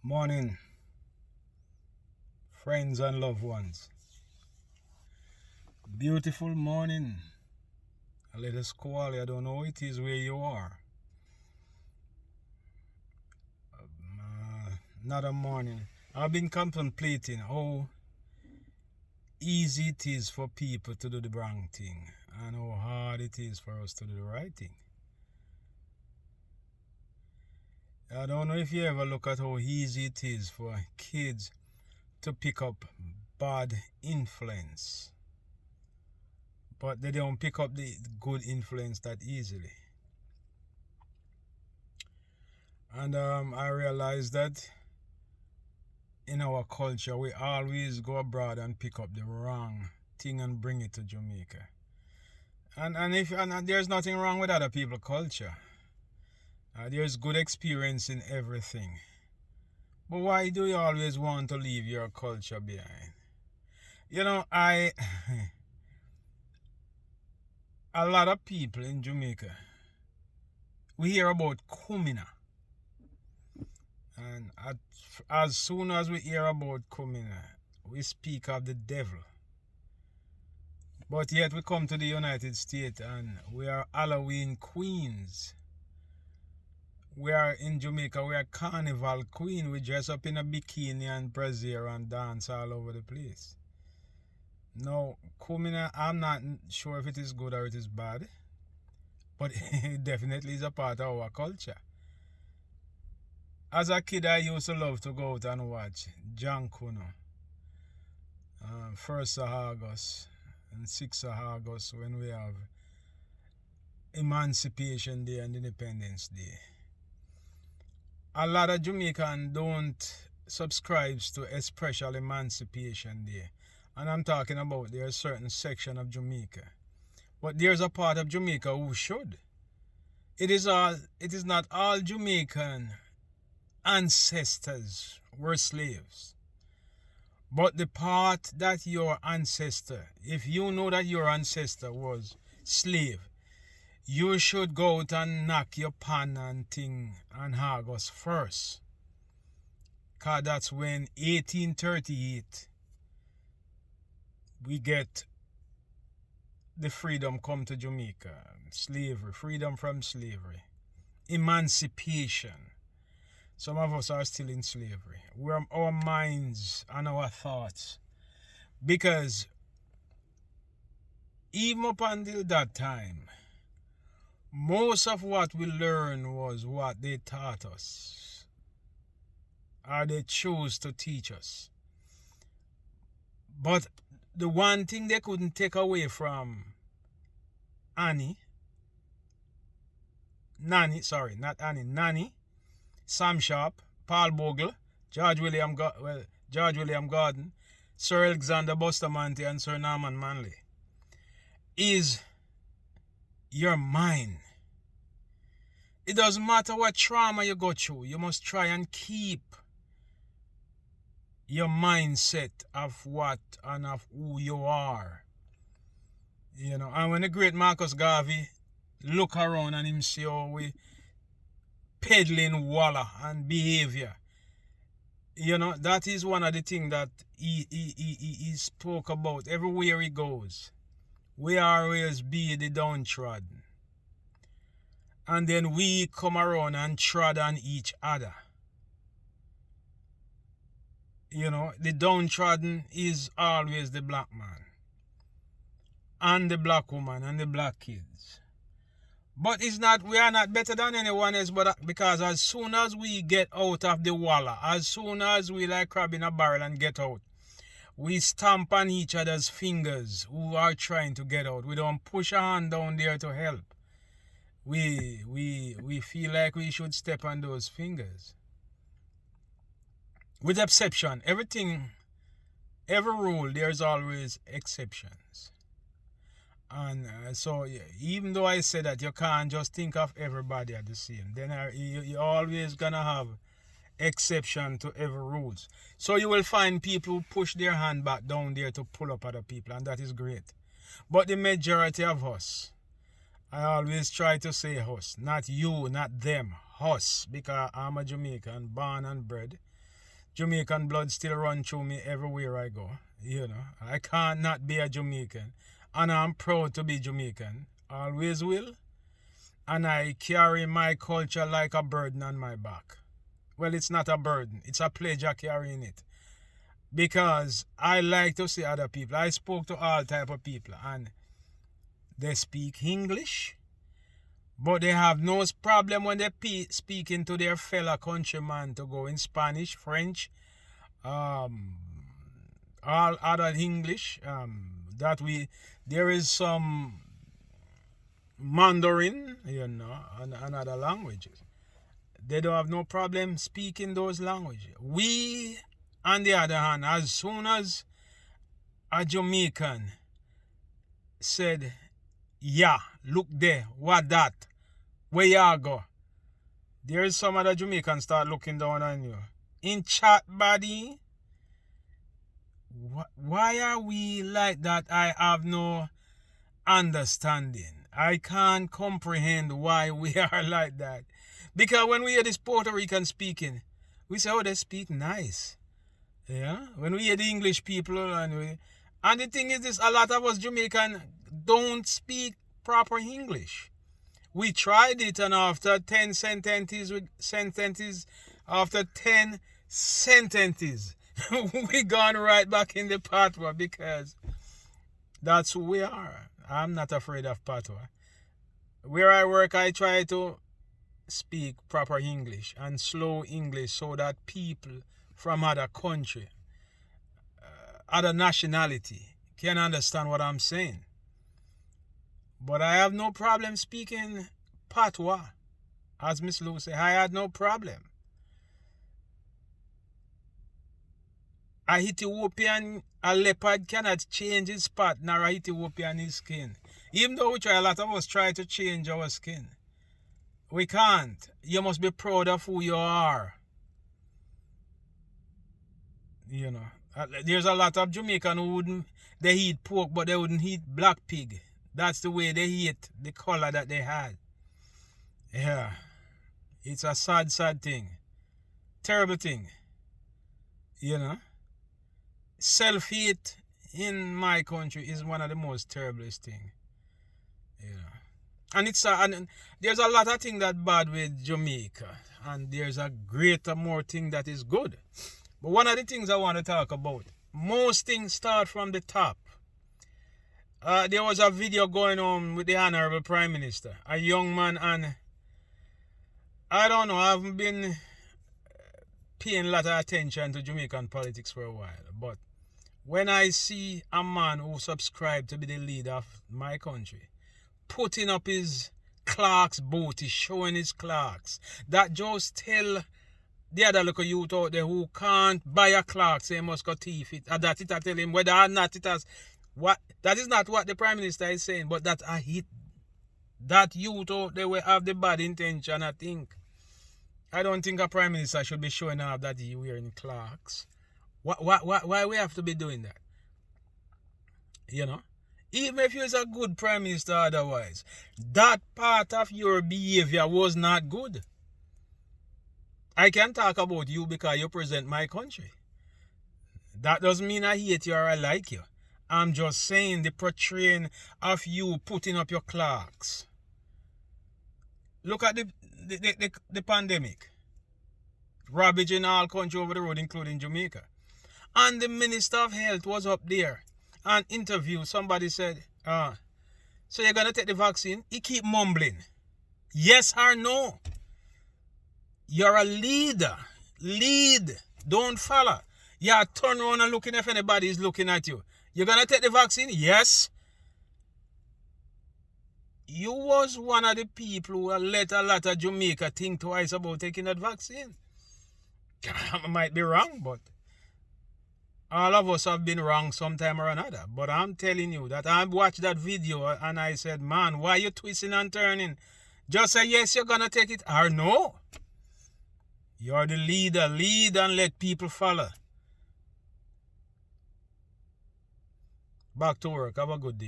Morning, friends and loved ones. Beautiful morning. A little squally. I don't know how it is where you are. Another morning. I've been contemplating how easy it is for people to do the wrong thing and how hard it is for us to do the right thing. I don't know if you ever look at how easy it is for kids to pick up bad influence, but they don't pick up the good influence that easily. And I realized that in our culture, we always go abroad and pick up the wrong thing and bring it to Jamaica. And there's nothing wrong with other people's culture. There's good experience in everything. But why do you always want to leave your culture behind? A lot of people in Jamaica, we hear about Kumina. And as soon as we hear about Kumina, we speak of the devil. But yet we come to the United States and we are Halloween queens. We are in Jamaica, we are carnival queen. We dress up in a bikini and brassiere and dance all over the place. Now, Kumina, I'm not sure if it is good or it is bad, but it definitely is a part of our culture. As a kid, I used to love to go out and watch John Kuno, 1st of August and 6th of August when we have Emancipation Day and Independence Day. A lot of Jamaicans don't subscribe to especially Emancipation Day. And I'm talking about there's a certain section of Jamaica. But there's a part of Jamaica who should. It is not all Jamaican ancestors were slaves. But the part that your ancestor, if you know that your ancestor was slave, you should go out and knock your pan and thing on August 1st. Because that's when 1838 we get the freedom come to Jamaica. Slavery, freedom from slavery. Emancipation. Some of us are still in slavery. Our minds and our thoughts. Because even up until that time, most of what we learned was what they taught us. Or they chose to teach us. But the one thing they couldn't take away from Nanny, Sam Sharp, Paul Bogle, George William Gordon, Sir Alexander Bustamante, and Sir Norman Manley, is your mind. It doesn't matter what trauma you go through, you must try and keep your mindset of what and of who you are. And when the great Marcus Garvey look around and him see how we peddling walla and behavior, that is one of the things that he spoke about everywhere he goes. We always be the downtrodden. And then we come around and trod on each other. The downtrodden is always the black man. And the black woman and the black kids. But we are not better than anyone else, because as soon as we get out of the walla, as soon as we like crab in a barrel and get out, we stamp on each other's fingers who are trying to get out. We don't push a hand down there to help. We feel like we should step on those fingers. With exception, every rule, there's always exceptions. And so even though I say that you can't just think of everybody at the same, then you're always gonna have exception to every rules. So you will find people who push their hand back down there to pull up other people, and that is great. But the majority of us, I always try to say us, not you, not them, us, because I'm a Jamaican, born and bred. Jamaican blood still run through me everywhere I go. You know, I can't not be a Jamaican. And I'm proud to be Jamaican. Always will. And I carry my culture like a burden on my back. Well, it's not a burden. It's a pleasure carrying it. Because I like to see other people. I spoke to all type of people. And they speak English. But they have no problem when they speaking to their fellow countrymen to go in Spanish, French, all other English. There is some Mandarin, and other languages. They don't have no problem speaking those languages. We, on the other hand, as soon as a Jamaican said, yeah, look there, what that? Where you go? There is some other Jamaicans start looking down on you. In chat, buddy. Why are we like that? I have no understanding. I can't comprehend why we are like that. Because when we hear this Puerto Rican speaking, we say, oh, they speak nice. Yeah? When we hear the English people, and the thing is this, a lot of us Jamaican don't speak proper English. We tried it, and after 10 sentences, we gone right back in the patois, because that's who we are. I'm not afraid of patois. Where I work, I try to speak proper English and slow English so that people from other country, other nationality can understand what I'm saying. But I have no problem speaking patois. As Miss Lou said, I had no problem. A Ethiopian, a leopard cannot change his spot, nor a Ethiopian his skin. Even though a lot of us try to change our skin. We can't. You must be proud of who you are. You know. There's a lot of Jamaicans who they eat pork, but they wouldn't eat black pig. That's the way they eat the color that they had. Yeah. It's a sad, sad thing. Terrible thing. You know. Self-hate in my country is one of the most terriblest things. Yeah. And there's a lot of things that bad with Jamaica. And there's a greater more thing that is good. But one of the things I want to talk about, most things start from the top. There was a video going on with the Honorable Prime Minister, a young man, and I don't know, I haven't been paying a lot of attention to Jamaican politics for a while, but when I see a man who subscribed to be the leader of my country, putting up his clerk's booty, showing his clerks, that just tell the other little youth out there who can't buy a clerk, say must go thief it, and that it I tell him whether or not it has. That is not what the Prime Minister is saying, but that I hit that youth out there will have the bad intention, I think. I don't think a Prime Minister should be showing off that he wearing clerks. Why we have to be doing that? You know? Even if you're a good Prime Minister otherwise, that part of your behavior was not good. I can talk about you because you present my country. That doesn't mean I hate you or I like you. I'm just saying the portraying of you putting up your clerks. Look at the pandemic. Ravaging all country over the road, including Jamaica. And the Minister of Health was up there. And interview, somebody said, so you're going to take the vaccine? He keep mumbling. Yes or no? You're a leader. Lead. Don't follow. You turn around and looking if anybody is looking at you. You're going to take the vaccine? Yes. You was one of the people who let a lot of Jamaica think twice about taking that vaccine. I might be wrong, but all of us have been wrong sometime or another. But I'm telling you that I watched that video and I said, man, why are you twisting and turning? Just say yes, you're going to take it, or no. You're the leader. Lead and let people follow. Back to work. Have a good day.